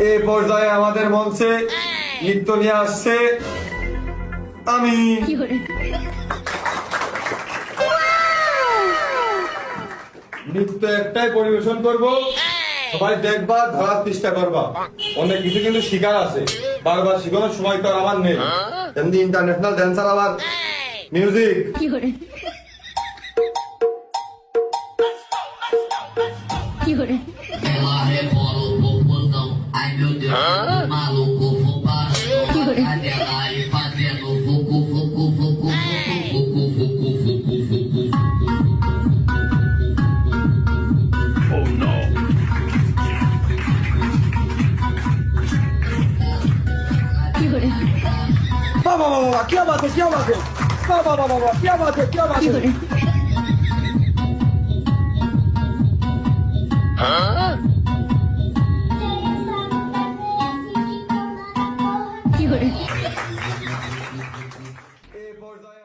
এই পর্যায়ে আমাদের মঞ্চে নৃত্য নিয়ে আসছে আমি। নৃত্য একটাই পরিবেশন করব, সবাই দেখবা, ধরার চেষ্টা করবা। অনেক কিছু কিন্তু শিকার আছে, বারবার শিখানোর সময় তো আর আমার নেই। এমনি ইন্টারন্যাশনাল ড্যান্সার আবার music. Ela rebola o popozão, ai meu Deus, o maluco fuparão, a cadela aí fazendo fucu, fucu, fucu, fucu, fucu, fucu, fucu, fucu. Oh no. বাবা বাবা, কি আওয়াজ, কি আওয়াজ, বাবা বাবা, কি আওয়াজ, কি আওয়াজ। এই পর্যায়ে